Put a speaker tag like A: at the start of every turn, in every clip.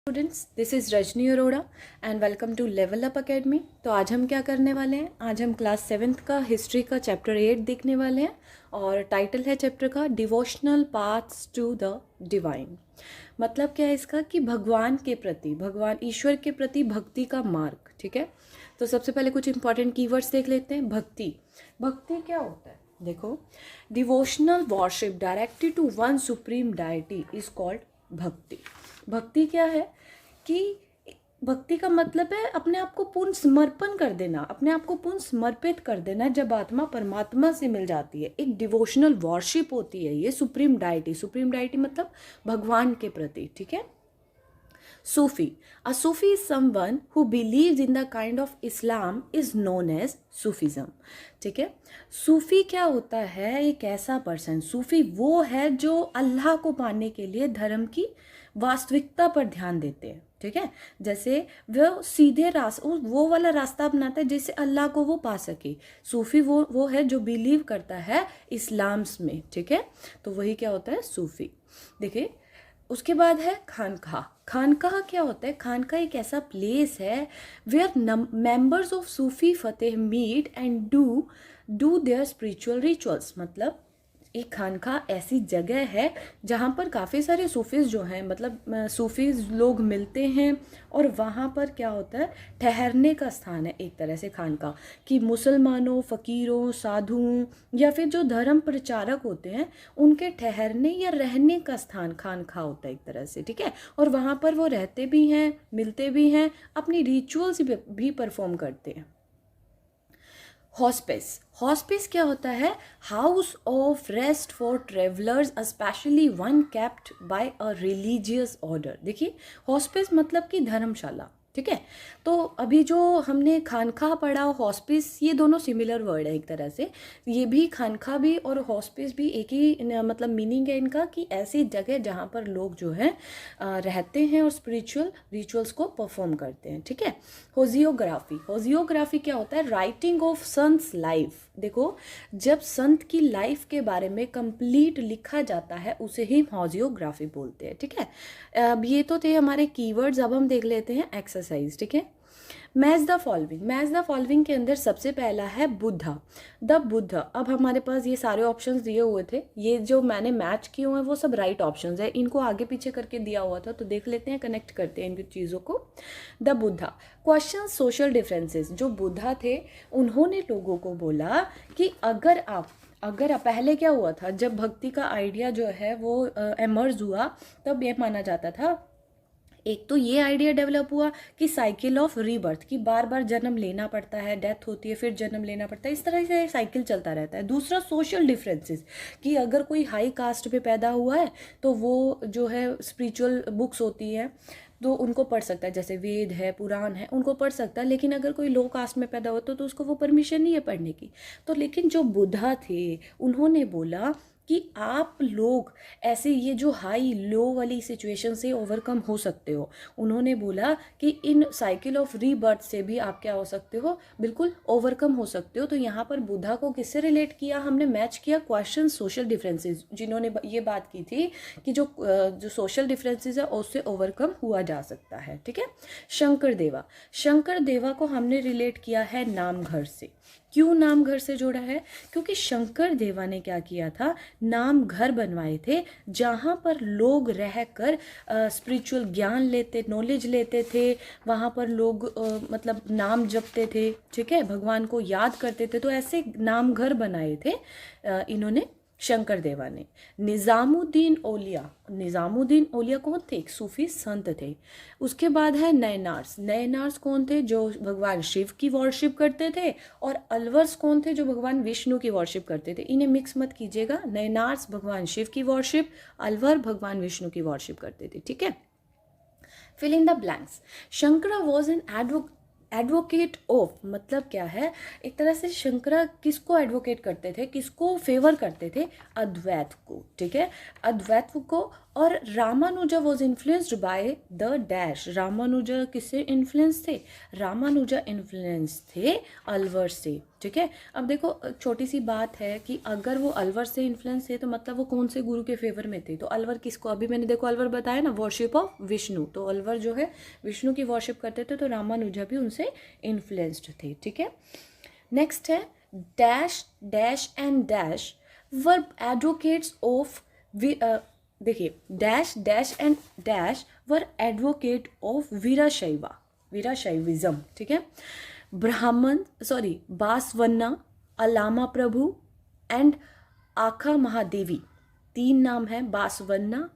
A: Students, this is Rajni Arora and welcome to level up academy. तो आज हम क्या करने वाले हैं, आज हम क्लास 7th का हिस्ट्री का चैप्टर 8 देखने वाले हैं और टाइटल है चैप्टर का devotional paths to the divine. मतलब क्या है इसका कि भगवान के प्रति, भगवान ईश्वर के प्रति भक्ति का मार्ग। ठीक है, तो सबसे पहले कुछ इंपॉर्टेंट कीवर्ड्स देख लेते हैं। भक्ति, भक्ति क्या होता है? देखो, devotional worship directed to one supreme deity is called bhakti. Bhakti क्या है कि भक्ति का मतलब है अपने आप को पूर्ण समर्पण कर देना, अपने आप को पूर्ण समर्पित कर देना। जब आत्मा परमात्मा से मिल जाती है, एक डिवोशनल वर्शिप होती है ये सुप्रीम डायटी। सुप्रीम डायटी मतलब भगवान के प्रति। ठीक है। Sufi. A Sufi is someone who believes in the kind of Islam is known as Sufism. ठीक है, सूफी क्या होता है? एक ऐसा पर्सन, सूफी वो है जो अल्लाह को पाने के लिए धर्म की वास्तविकता पर ध्यान देते हैं। ठीक है, जैसे वो सीधे वो वाला रास्ता अपनाता है जिससे अल्लाह को वो पा सके। सूफी वो है जो बिलीव करता है इस्लाम्स में। ठीक है, तो वही क्या होता है? सूफी। देखिए, उसके बाद है खानकाह। खानकाह क्या होता है? खानकाह एक ऐसा प्लेस है where members of Sufi faith meet and do their spiritual rituals. मतलब एक खानकाह ऐसी जगह है जहाँ पर काफ़ी सारे सूफीज़ जो हैं, मतलब सूफीज़ लोग मिलते हैं और वहाँ पर क्या होता है? ठहरने का स्थान है एक तरह से खानकाह, कि मुसलमानों, फ़कीरों, साधुओं या फिर जो धर्म प्रचारक होते हैं उनके ठहरने या रहने का स्थान खानकाह होता है एक तरह से। ठीक है, और वहाँ पर वो रहते भी हैं, मिलते भी हैं, अपनी रिचुअल्स भी परफॉर्म करते हैं। हॉस्पिस, हॉस्पिस क्या होता है? House of rest for travellers, specially one kept bye a religious order. देखिए, हॉस्पिस मतलब कि धर्मशाला। ठीक है, तो अभी जो हमने खानकाह पढ़ा, हॉस्पिस, ये दोनों सिमिलर वर्ड है एक तरह से। ये भी खानकाह भी और हॉस्पिस भी एक ही मतलब मीनिंग है इनका, कि ऐसी जगह जहाँ पर लोग जो हैं रहते हैं और स्पिरिचुअल रिचुअल्स को परफॉर्म करते हैं। ठीक है। होजियोग्राफी, होजियोग्राफी क्या होता है? Writing of saints life. देखो, जब संत की लाइफ के बारे में कंप्लीट लिखा जाता है उसे ही होजियोग्राफी बोलते हैं। ठीक है, अब ये तो थे हमारे कीवर्ड्स। अब हम देख लेते हैं एक्सरसाइज। ठीक है, match the following. Match the following के अंदर सबसे पहला है बुद्धा, द बुद्ध। अब हमारे पास ये सारे ऑप्शंस दिए हुए थे, ये जो मैंने मैच किए हुए हैं वो सब राइट ऑप्शंस है। इनको आगे पीछे करके दिया हुआ था, तो देख लेते हैं, कनेक्ट करते हैं इन चीज़ों को। The Buddha question social differences. जो बुद्धा थे उन्होंने लोगों को बोला कि अगर पहले क्या हुआ था, जब भक्ति का आइडिया जो है वो एमर्ज हुआ, तब ये माना जाता था, एक तो ये आइडिया डेवलप हुआ कि साइकिल ऑफ रीबर्थ, की बार बार जन्म लेना पड़ता है, डेथ होती है, फिर जन्म लेना पड़ता है, इस तरह से साइकिल चलता रहता है। दूसरा सोशल डिफरेंसेस, कि अगर कोई हाई कास्ट पे पैदा हुआ है तो वो जो है स्पिरिचुअल बुक्स होती है तो उनको पढ़ सकता है, जैसे वेद है, पुराण है, उनको पढ़ सकता है। लेकिन अगर कोई लो कास्ट में पैदा होता तो उसको वो परमिशन नहीं है पढ़ने की। तो लेकिन जो बुद्धा थे उन्होंने बोला कि आप लोग ऐसे ये जो हाई लो वाली सिचुएशन से ओवरकम हो सकते हो। उन्होंने बोला कि इन साइकिल ऑफ रीबर्थ से भी आप क्या हो सकते हो? बिल्कुल ओवरकम हो सकते हो। तो यहाँ पर बुद्धा को किससे रिलेट किया हमने? मैच किया क्वेश्चन सोशल डिफरेंसेस, जिन्होंने ये बात की थी कि जो सोशल डिफरेंसेस है उससे ओवरकम हुआ जा सकता है। ठीक है। शंकर देवा, शंकर देवा को हमने रिलेट किया है नामघर से। क्यों नामघर से जोड़ा है? क्योंकि शंकर देवा ने क्या किया था? नाम घर बनवाए थे जहाँ पर लोग रहकर स्पिरिचुअल ज्ञान लेते, नॉलेज लेते थे। वहाँ पर लोग मतलब नाम जपते थे। ठीक है, भगवान को याद करते थे। तो ऐसे नाम घर बनाए थे इन्होंने, शंकर देवा ने। निज़ामुद्दीन औलिया, निज़ामुद्दीन औलिया कौन थे? एक सूफी संत थे। उसके बाद है नयनार्स। नयनार्स कौन थे? जो भगवान शिव की वर्शिप करते थे। और अलवर्स कौन थे? जो भगवान विष्णु की वर्शिप करते थे। इन्हें मिक्स मत कीजिएगा। नयनार्स भगवान शिव की वर्शिप, अलवर भगवान विष्णु की वर्शिप करते थे। ठीक है। Fill in the blanks. Shankara was an advocate of, मतलब क्या है? एक तरह से शंकरा किसको एडवोकेट करते थे, किसको फेवर करते थे? अद्वैत को। ठीक है, अद्वैत को और Ramanuja was influenced by the dash. Ramanuja किससे इन्फ्लुएंस थे? रामानुजा इन्फ्लुएंस थे अलवर से, ठीक है। अब देखो छोटी सी बात है कि अगर वो अलवर से इन्फ्लुएंस थे तो मतलब वो कौन से गुरु के फेवर में थे? तो अलवर किसको, अभी मैंने देखो अलवर बताया ना, वर्शिप ऑफ विष्णु, तो अलवर जो है विष्णु की वर्शिप करते थे, तो रामानुजा भी उनसे इन्फ्लुएंस्ड थे, ठीक है। नेक्स्ट है dash dash and dash were advocates of, देखिए dash dash and dash were advocate of Virashaiva, Virashaivism, ठीक है। ब्राह्मण बासवन्ना, अलामा प्रभु एंड आखा महादेवी, तीन नाम है, बासवन्ना,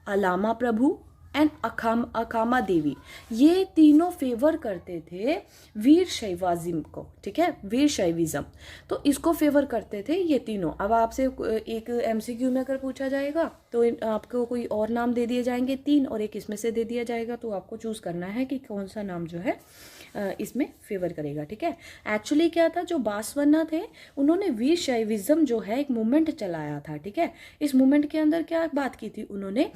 A: अलामा प्रभु एंड अकामा देवी, ये तीनों फेवर करते थे वीर शैवाजिम को, ठीक है, वीर शैविज्म, तो इसको फेवर करते थे ये तीनों। अब आपसे एक एमसीक्यू में अगर पूछा जाएगा तो आपको कोई और नाम दे दिए जाएंगे तीन, और एक इसमें से दे दिया जाएगा, तो आपको चूज़ करना है कि कौन सा नाम जो है इसमें फेवर करेगा, ठीक है। एक्चुअली क्या था, जो बासवन्ना थे उन्होंने वीर शैविज्म जो है एक मूवमेंट चलाया था, ठीक है। इस मूवमेंट के अंदर क्या बात की थी उन्होंने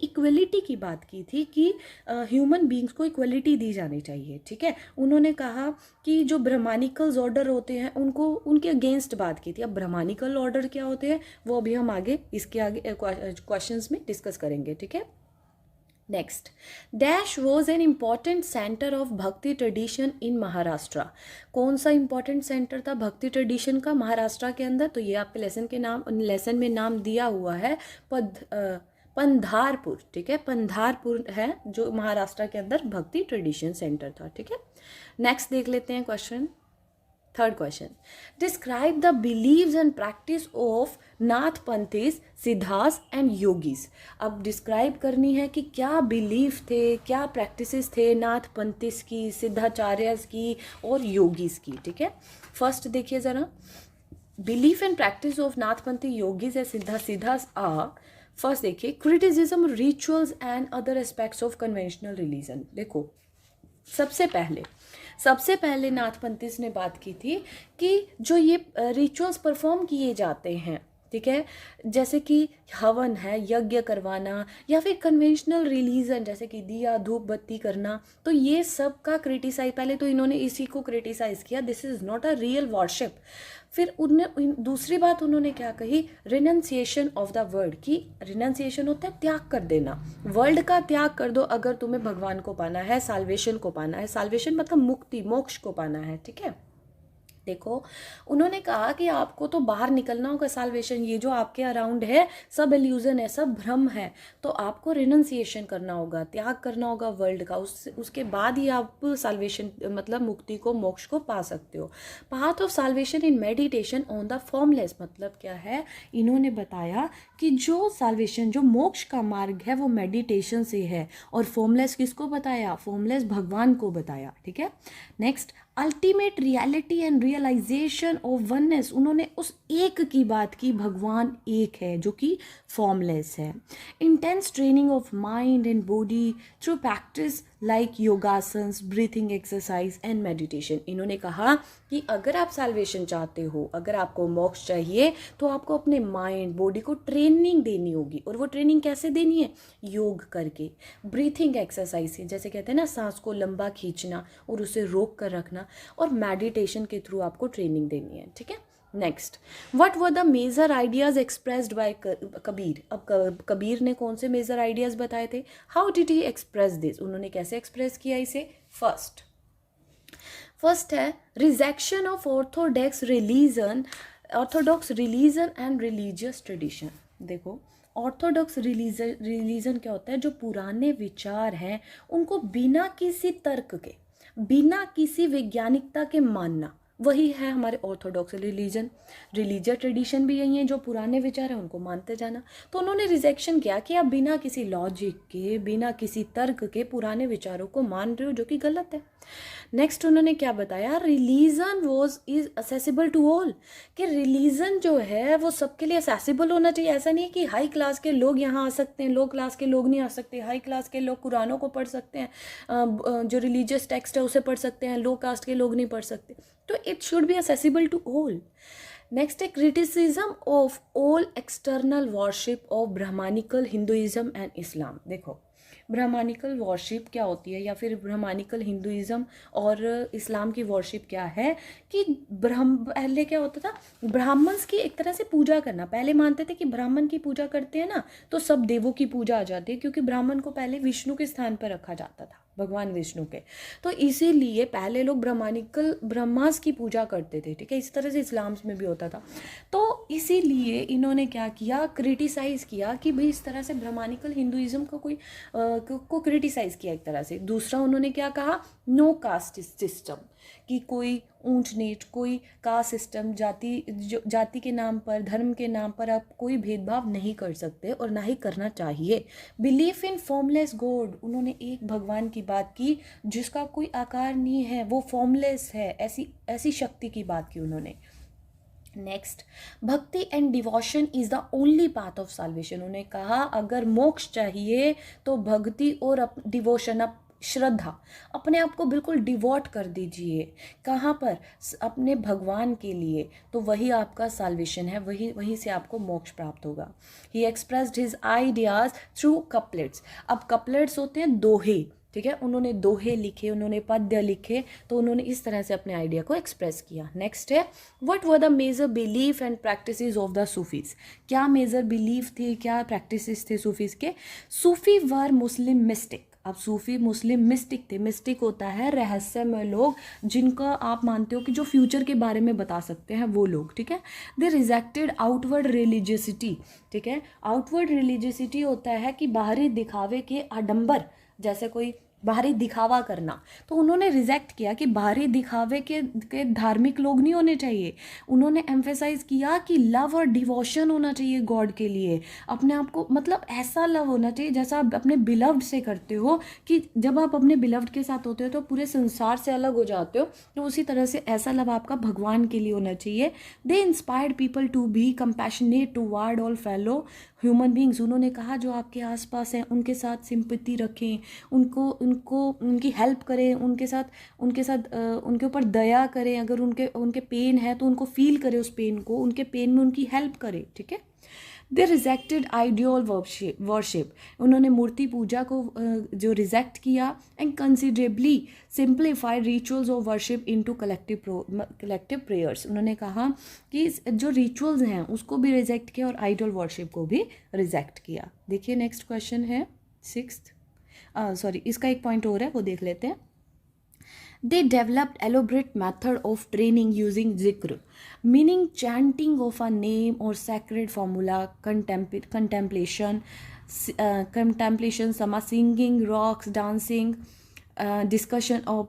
A: इक्वलिटी की बात की थी कि ह्यूमन बींग्स को इक्वलिटी दी जानी चाहिए, ठीक है। उन्होंने कहा कि जो ब्राह्मणिकल ऑर्डर होते हैं उनको, उनके अगेंस्ट बात की थी। अब ब्राह्मणिकल ऑर्डर क्या होते हैं वो अभी हम आगे इसके आगे क्वेश्चंस में डिस्कस करेंगे, ठीक है। Next, dash was an important centre of भक्ति ट्रेडिशन इन महाराष्ट्र। कौन सा इंपॉर्टेंट सेंटर था भक्ति ट्रेडिशन का महाराष्ट्र के अंदर? तो ये आपके लेसन में नाम दिया हुआ है पंधारपुर, ठीक है। पंधारपुर है जो महाराष्ट्र के अंदर भक्ति ट्रेडिशन सेंटर था, ठीक है। नेक्स्ट देख लेते हैं question, third question, describe the beliefs and practice of Nathpanthis, Siddhas and yogis. अब डिस्क्राइब करनी है कि क्या बिलीफ थे, क्या प्रैक्टिसेस थे नाथपंथीज की, सिद्धाचार्यस की और योगीज की, ठीक है। फर्स्ट देखिए जरा, belief and practice of Nathpanthi yogis या सिद्धास आ, फर्स्ट देखिए criticism rituals and other aspects of conventional religion. देखो सबसे पहले नाथपंथीज ने बात की थी कि जो ये रिचुअल्स परफॉर्म किए जाते हैं, ठीक है, जैसे कि हवन है, यज्ञ करवाना, या फिर कन्वेंशनल रिलीजन जैसे कि दिया धूप बत्ती करना, तो ये सब का क्रिटिसाइज, पहले तो इन्होंने इसी को क्रिटिसाइज किया, this is not a real worship. फिर दूसरी बात उन्होंने क्या कही, रिनंसिएशन ऑफ द वर्ल्ड, की रिनंसिएशन होता है त्याग कर देना, वर्ल्ड का त्याग कर दो अगर तुम्हें भगवान को पाना है, साल्वेशन को पाना है, साल्वेशन मतलब मुक्ति, मोक्ष को पाना है, ठीक है। देखो उन्होंने कहा कि आपको तो बाहर निकलना होगा, साल्वेशन, ये जो आपके अराउंड है सब इल्यूजन है, सब भ्रम है, तो आपको रिनंसिएशन करना होगा, त्याग करना होगा वर्ल्ड का, उसके बाद ही आप साल्वेशन मतलब मुक्ति को, मोक्ष को पा सकते हो। Path of solvation in meditation on the formless, मतलब क्या है, इन्होंने बताया कि जो साल्वेशन, जो मोक्ष का मार्ग है वो मेडिटेशन से है, और फॉर्मलेस किसको बताया, फॉर्मलेस भगवान को बताया, ठीक है। Next, ultimate reality and realisation of oneness, उन्होंने उस एक की बात की, भगवान एक है जो कि फॉर्मलेस है। Intense training of mind and body through practice like yogasanas, breathing exercise and meditation. इन्होंने कहा कि अगर आप साल्वेशन चाहते हो, अगर आपको मोक्ष चाहिए, तो आपको अपने माइंड बॉडी को ट्रेनिंग देनी होगी, और वो ट्रेनिंग कैसे देनी है, योग करके, ब्रीथिंग एक्सरसाइज से, जैसे कहते हैं ना सांस को लंबा खींचना और उसे रोक कर रखना, और मेडिटेशन के थ्रू आपको ट्रेनिंग देनी है, ठीक है। Next, what were the major ideas expressed by Kabir. अब कबीर ने कौन से मेजर आइडियाज बताए थे, how did he express this, उन्होंने कैसे एक्सप्रेस किया इसे। फर्स्ट है rejection of orthodox religion and religious tradition. देखो ऑर्थोडॉक्स रिलीजन क्या होता है, जो पुराने विचार हैं उनको बिना किसी तर्क के, बिना किसी वैज्ञानिकता के मानना, वही है हमारे ऑर्थोडॉक्स रिलीजन। रिलीजियस ट्रेडिशन भी यही है, जो पुराने विचार हैं उनको मानते जाना। तो उन्होंने रिजेक्शन किया कि आप बिना किसी लॉजिक के, बिना किसी तर्क के पुराने विचारों को मान रहे हो, जो कि गलत है। नेक्स्ट उन्होंने क्या बताया, religion is accessible to all, कि रिलीजन जो है वो सबके लिए असेसिबल होना चाहिए। ऐसा नहीं है कि हाई क्लास के लोग यहाँ आ सकते हैं, लो क्लास के लोग नहीं आ सकते, हाई क्लास के लोग कुरानों को पढ़ सकते हैं, जो रिलीजियस टेक्स्ट है उसे पढ़ सकते हैं, लो कास्ट के लोग नहीं पढ़ सकते। तो it should be accessible to all. Next है criticism of all external worship of Brahmanical Hinduism and Islam. देखो ब्राह्मणिकल वर्शिप क्या होती है या फिर ब्राह्मणिकल हिंदुइज्म और इस्लाम की वर्शिप क्या है कि पहले क्या होता था, ब्राह्मण्स की एक तरह से पूजा करना। पहले मानते थे कि ब्राह्मण की पूजा करते हैं ना तो सब देवों की पूजा आ जाती है, क्योंकि ब्राह्मण को पहले विष्णु के स्थान पर रखा जाता था, भगवान विष्णु के। तो इसीलिए पहले लोग ब्राह्मणिकल ब्रह्मास की पूजा करते थे, ठीक है। इस तरह से इस्लाम में भी होता था। तो इसीलिए इन्होंने क्या किया, क्रिटिसाइज़ किया कि भाई इस तरह से ब्राह्मणिकल हिंदुइज्म का कोई को क्रिटिसाइज़ किया एक तरह से। दूसरा उन्होंने क्या कहा, नो कास्ट सिस्टम, कि कोई ऊंच नीच, कोई कास्ट सिस्टम, जाति के नाम पर, धर्म के नाम पर आप कोई भेदभाव नहीं कर सकते और ना ही करना चाहिए। बिलीफ इन फॉर्मलेस गॉड, उन्होंने एक भगवान की बात की जिसका कोई आकार नहीं है, वो फॉर्मलेस है, ऐसी शक्ति की बात की उन्होंने। नेक्स्ट, भक्ति and devotion is the only path of solvation. उन्होंने कहा अगर मोक्ष चाहिए तो भक्ति और डिवोशन, श्रद्धा, अपने आप को बिल्कुल डिवोट कर दीजिए। कहाँ पर, अपने भगवान के लिए, तो वही आपका साल्वेशन है, वहीं से आपको मोक्ष प्राप्त होगा। He expressed his ideas through couplets. अब कपलेट्स होते हैं दोहे, ठीक है। उन्होंने दोहे लिखे, उन्होंने पद्य लिखे, तो उन्होंने इस तरह से अपने आइडिया को एक्सप्रेस किया। नेक्स्ट है, what were the major belief and practices of the Sufis. क्या मेजर बिलीफ थे, क्या प्रैक्टिसेस थे सूफीज के। Sufi were Muslim mystic. अब सूफी मुस्लिम मिस्टिक थे। मिस्टिक होता है रहस्यमय लोग, जिनका आप मानते हो कि जो फ्यूचर के बारे में बता सकते हैं, वो लोग, ठीक है। दे रिजेक्टेड आउटवर्ड रिलीजियसिटी, ठीक है। आउटवर्ड रिलीजियसिटी होता है कि बाहरी दिखावे के आडंबर, जैसे कोई बाहरी दिखावा करना, तो उन्होंने रिजेक्ट किया कि बाहरी दिखावे के धार्मिक लोग नहीं होने चाहिए। उन्होंने एम्फेसाइज किया कि लव और डिवोशन होना चाहिए गॉड के लिए। अपने आप को, मतलब ऐसा लव होना चाहिए जैसा आप अपने बिलव्ड से करते हो, कि जब आप अपने बिलव्ड के साथ होते हो तो पूरे संसार से अलग हो जाते हो, तो उसी तरह से ऐसा लव आपका भगवान के लिए होना चाहिए। They inspired people to be compassionate toward all fellow human beings. उन्होंने कहा जो आपके आसपास हैं उनके साथ सिंपैथी रखें, उनको उनकी हेल्प करें, उनके ऊपर दया करें। अगर उनके पेन है तो उनको फील करें, उस पेन को, उनके पेन में उनकी हेल्प करें, ठीक है। They rejected ideal worship. उन्होंने मूर्ति पूजा को जो रिजेक्ट किया। And considerably simplified rituals of worship into collective prayers. उन्होंने कहा कि जो रिचुअल्स हैं उसको भी रिजेक्ट किया और आइडियल वर्शिप को भी रिजेक्ट किया। देखिए नेक्स्ट क्वेश्चन है 6th, इसका एक पॉइंट और है, वो देख लेते हैं। They developed elaborate method of training using zikr, meaning chanting of a name or sacred formula, contemplation, sama singing, rocks, dancing, discussion of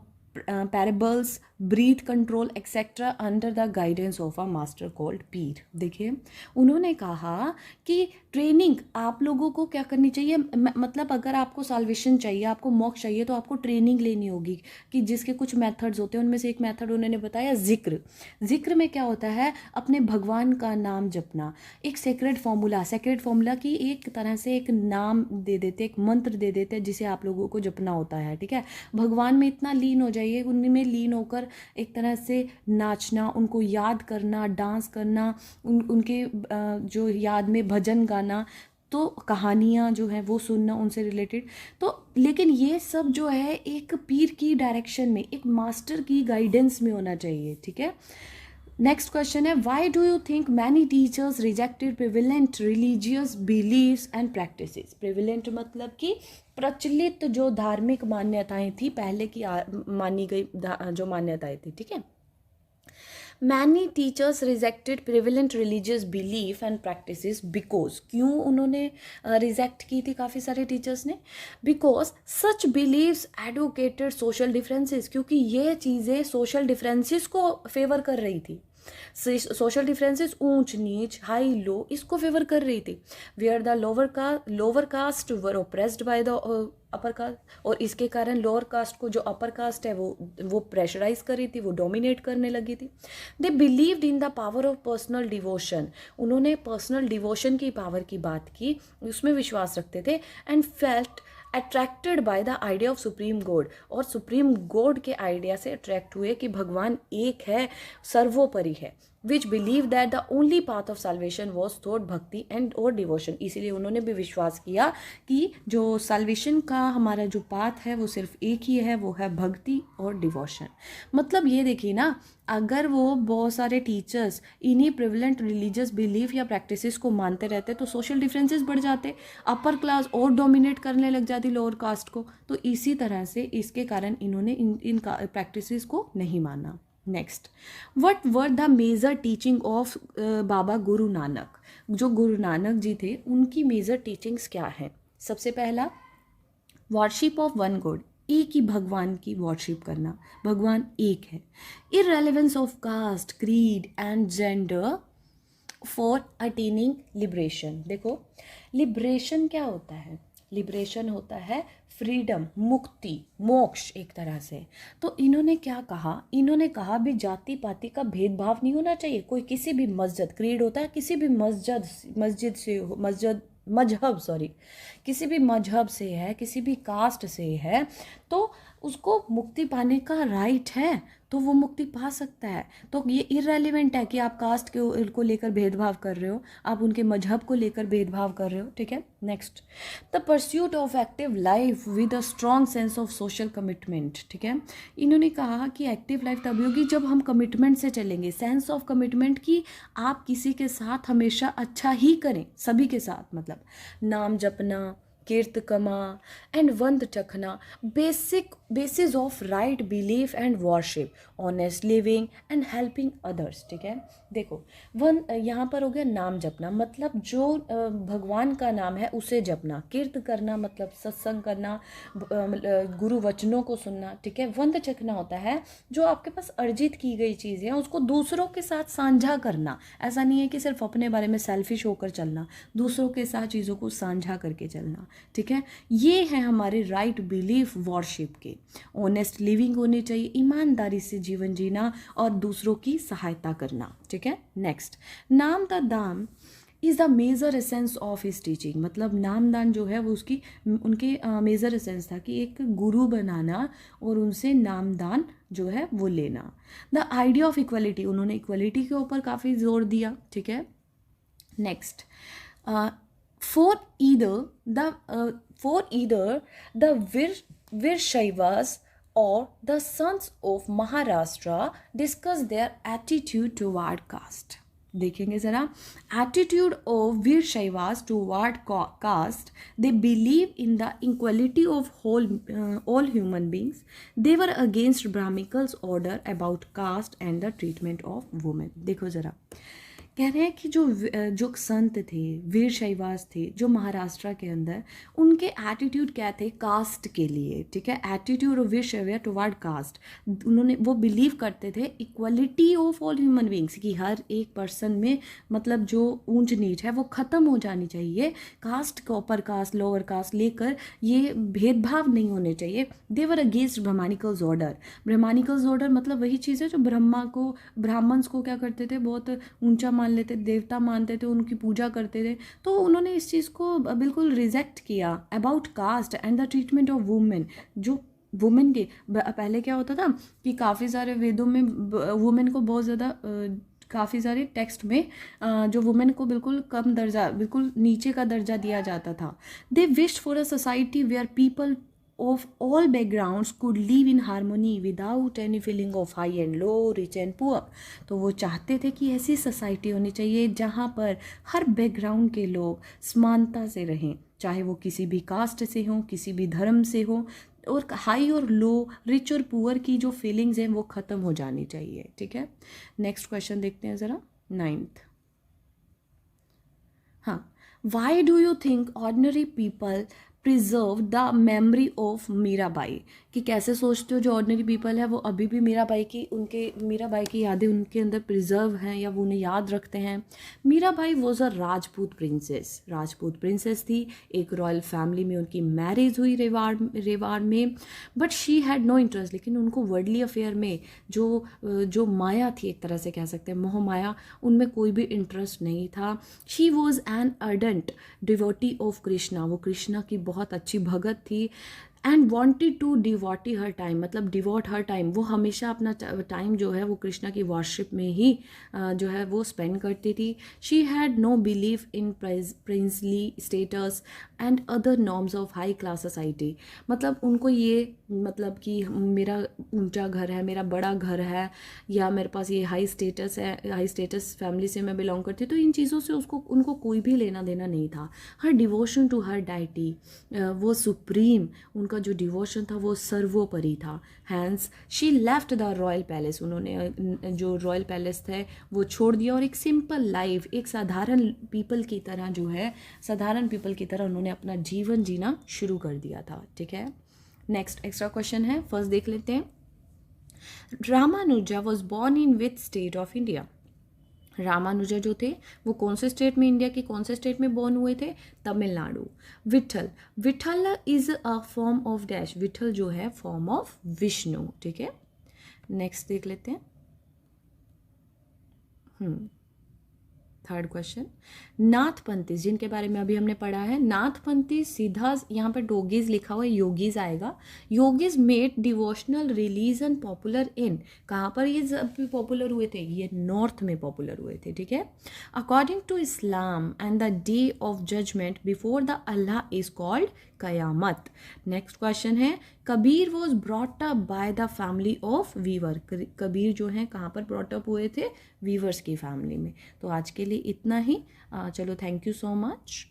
A: parables, breath control, etc. under the guidance of a master called पीर। देखिए उन्होंने कहा कि training आप लोगों को क्या करनी चाहिए, मतलब अगर आपको साल्वेशन चाहिए, आपको मोक्ष चाहिए, तो आपको ट्रेनिंग लेनी होगी, कि जिसके कुछ मेथड्स होते हैं। उनमें से एक मेथड उन्होंने बताया जिक्र। जिक्र में क्या होता है, अपने भगवान का नाम जपना। एक सेक्रेड फॉर्मूला की एक तरह से एक नाम दे देते, एक मंत्र दे देते, जिसे आप लोगों को जपना होता है, ठीक है। भगवान में इतना लीन हो जाइए, उनमें लीन होकर एक तरह से नाचना, उनको याद करना, डांस करना, उनके जो याद में भजन गाना, तो कहानियाँ जो हैं वो सुनना उनसे रिलेटेड। तो लेकिन ये सब जो है एक पीर की डायरेक्शन में, एक मास्टर की गाइडेंस में होना चाहिए, ठीक है। नेक्स्ट क्वेश्चन है, why do you think many teachers rejected prevalent religious believes and practices. Prevalent मतलब कि प्रचलित जो धार्मिक मान्यताएं थी, पहले की मानी गई जो मान्यताएं थी, ठीक है। Many teachers rejected prevalent religious belief and practices because, क्यों उन्होंने रिजेक्ट की थी काफ़ी सारे टीचर्स ने, because such believes advocated social differences, क्योंकि ये चीज़ें सोशल डिफरेंसेस को फेवर कर रही थी। सोशल डिफरेंसेस, ऊंच नीच, हाई लो, इसको फेवर कर रही थी। Where the lower caste were oppressed by the upper caste, और इसके कारण लोअर कास्ट को जो अपर कास्ट है वो प्रेशराइज कर रही थी, वो डोमिनेट करने लगी थी। They believed in the power of personal devotion. उन्होंने पर्सनल डिवोशन की पावर की बात की, उसमें विश्वास रखते थे। And felt attracted by the idea of supreme God, और सुप्रीम गॉड के आइडिया से अट्रैक्ट हुए कि भगवान एक है, सर्वोपरि है। which believed that the only path of salvation was toward bhakti and or devotion. इसीलिए उन्होंने भी विश्वास किया कि जो salvation का हमारा जो path है वो सिर्फ एक ही है, वो है भक्ति और डिवोशन. मतलब ये देखिए ना, अगर वो बहुत सारे टीचर्स इन्हीं प्रिवलेंट रिलीजियस बिलीफ या प्रैक्टिसेस को मानते रहते तो सोशल डिफरेंसेस बढ़ जाते, अपर क्लास और डोमिनेट करने लग जाती लोअर कास्ट को. तो इसी तरह से इसके कारण इन्होंने इन प्रैक्टिसेस को नहीं माना. Next, what were the major teaching of Baba Guru Nanak. जो गुरु नानक जी थे उनकी मेजर टीचिंग्स क्या है? सबसे पहला, वर्शिप ऑफ वन गॉड, एक ही भगवान की वर्शिप करना, भगवान एक है. Irrelevance of caste, creed and gender for attaining liberation. देखो, लिबरेशन क्या होता है? लिबरेशन होता है फ्रीडम, मुक्ति, मोक्ष एक तरह से. तो इन्होंने क्या कहा? इन्होंने कहा भी जाति पाति का भेदभाव नहीं होना चाहिए. कोई किसी भी मस्जिद, क्रीड होता है किसी भी मस्जिद से, मजहब सॉरी, किसी भी मजहब से है, किसी भी कास्ट से है, तो उसको मुक्ति पाने का राइट है, तो वो मुक्ति पा सकता है. तो ये इररेलेवेंट है कि आप कास्ट को लेकर भेदभाव कर रहे हो, आप उनके मजहब को लेकर भेदभाव कर रहे हो. ठीक है. Next, the pursuit of active life with a strong sense of social commitment. ठीक है. इन्होंने कहा कि एक्टिव लाइफ तभी होगी जब हम कमिटमेंट से चलेंगे, सेंस ऑफ कमिटमेंट की आप किसी के साथ हमेशा अच्छा ही करें, सभी के साथ. मतलब नाम जपना, कीर्त कमा एंड वंद चखना, basis of right belief and worship, honest living and helping others. ठीक है. देखो, यहाँ पर हो गया नाम जपना, मतलब जो भगवान का नाम है उसे जपना. कीर्त करना मतलब सत्संग करना, गुरु वचनों को सुनना. ठीक है. वंद चखना होता है जो आपके पास अर्जित की गई चीज़ें हैं उसको दूसरों के साथ साझा करना. ऐसा नहीं है कि सिर्फ अपने बारे में सेल्फिश होकर चलना, दूसरों के साथ चीज़ों को साझा करके चलना. ठीक है. ये है हमारे राइट बिलीफ वर्शिप के. ऑनेस्ट लिविंग होनी चाहिए, ईमानदारी से जीवन जीना और दूसरों की सहायता करना. ठीक है. नेक्स्ट, नाम द दाम is the major essence of his teaching. मतलब नामदान जो है वो उनके मेजर एसेंस था कि एक गुरु बनाना और उनसे नामदान जो है वो लेना. द आइडिया ऑफ इक्वलिटी, उन्होंने इक्वलिटी के ऊपर काफ़ी जोर दिया. ठीक है. Next, for either the Virshaivas or the sons of Maharashtra discuss their attitude toward caste. देखेंगे ज़रा, attitude of Vira Shaivas toward caste. They believe in the equality of all human beings. They were against Brahmanical order about caste and the treatment of women. देखो ज़रा, कह रहे हैं कि जो संत थे, वीर शैवास थे जो महाराष्ट्र के अंदर, उनके एटीट्यूड क्या थे कास्ट के लिए. ठीक है. Attitude of Veer Shaiva toward caste, उन्होंने वो बिलीव करते थे equality of all human beings, कि हर एक पर्सन में मतलब जो ऊंच नीच है वो ख़त्म हो जानी चाहिए. कास्ट को अपर कास्ट लोअर कास्ट लेकर ये भेदभाव नहीं होने चाहिए. दे वर अगेंस्ट ब्राह्मणिकल्स ऑर्डर. ब्राह्मणिकल्स ऑर्डर मतलब वही चीज़ है जो ब्राह्मण्स को क्या करते थे, बहुत ऊंचा मान लेते, देवता मानते थे, उनकी पूजा करते थे. तो उन्होंने इस चीज़ को बिल्कुल रिजेक्ट किया. About caste and the treatment of women, जो वुमेन के पहले क्या होता था कि काफ़ी सारे वेदों में वुमेन को बहुत ज़्यादा काफ़ी सारे टेक्स्ट में जो वुमेन को बिल्कुल कम दर्जा, बिल्कुल नीचे का दर्जा दिया जाता था. They wished for a society where people of all backgrounds could live in harmony without any feeling of high and low, rich and poor. तो वो चाहते थे कि ऐसी सोसाइटी होनी चाहिए जहाँ पर हर बैकग्राउंड के लोग समानता से रहें, चाहे वो किसी भी कास्ट से हों, किसी भी धर्म से हों, और हाई और लो, रिच और पुअर की जो फीलिंग्स हैं वो ख़त्म हो जानी चाहिए. ठीक है. नेक्स्ट क्वेश्चन देखते हैं ज़रा, 9th. हाँ, Y do you think ordinary people preserve the memory of Mirabai. कि कैसे सोचते हो जो ऑर्डिनरी पीपल है वो अभी भी मीराबाई की यादें उनके अंदर प्रिजर्व हैं या वो उन्हें याद रखते हैं. Mirabai was a Rajput princess थी. एक रॉयल फैमिली में उनकी मैरिज हुई रेवाड़ में. But she had no interest, लेकिन उनको वर्ल्डली अफेयर में जो माया थी, एक तरह से कह सकते हैं मोह माया, उनमें कोई भी इंटरेस्ट नहीं था. She was an ardent devotee of Krishna. वो कृष्णा की बहुत अच्छी भगत थी. And wanted to devotee her time, मतलब डिवोट हर टाइम, वो हमेशा अपना टाइम जो है वो कृष्णा की वर्शिप में ही जो है वो स्पेंड करती थी. She had know believe in princely status and other norms of high class society. मतलब उनको ये, मतलब कि मेरा ऊंचा घर है, मेरा बड़ा घर है, या मेरे पास ये हाई स्टेटस है, हाई स्टेटस फैमिली से मैं बिलोंग करती, तो इन चीज़ों से उसको उनको कोई भी लेना देना नहीं था. Her devotion to her deity, वो सुप्रीम, उनका जो डिवोशन था वो सर्वोपरि था. Hence she left the royal palace, उन्होंने जो रॉयल पैलेस थे वो छोड़ दिया और एक सिंपल लाइफ, एक साधारण पीपल की तरह जो है, साधारण पीपल की तरह उन्होंने अपना जीवन जीना शुरू कर दिया था. ठीक है, नेक्स्ट एक्स्ट्रा क्वेश्चन है, फर्स्ट देख लेते हैं. Ramanuja was born in which state of India. Ramanuja जो थे वो कौन से स्टेट में, इंडिया के कौन से स्टेट में बॉर्न हुए थे? Tamil Nadu. Vitthal, Vitthal is a form of dash, Vitthal जो है फॉर्म ऑफ विष्णु. ठीक है, नेक्स्ट देख लेते हैं. थर्ड क्वेश्चन, नाथपंथी जिनके बारे में अभी हमने पढ़ा है, नाथपंथी सीधा यहाँ पे डोगीज लिखा हुआ है, योगीज आएगा. Yogis made devotional religion popular in, कहाँ पर ये जब पॉपुलर हुए थे? ये नॉर्थ में पॉपुलर हुए थे. ठीक है, according to Islam and the day of judgement before the Allah is called कयामत. नेक्स्ट क्वेश्चन है, Kabir was brought up by the family of weaver. Kabir जो है कहाँ पर ब्रॉट अप हुए थे? वीवर्स की फैमिली में. तो आज के लिए इतना ही. चलो, थैंक यू सो मच.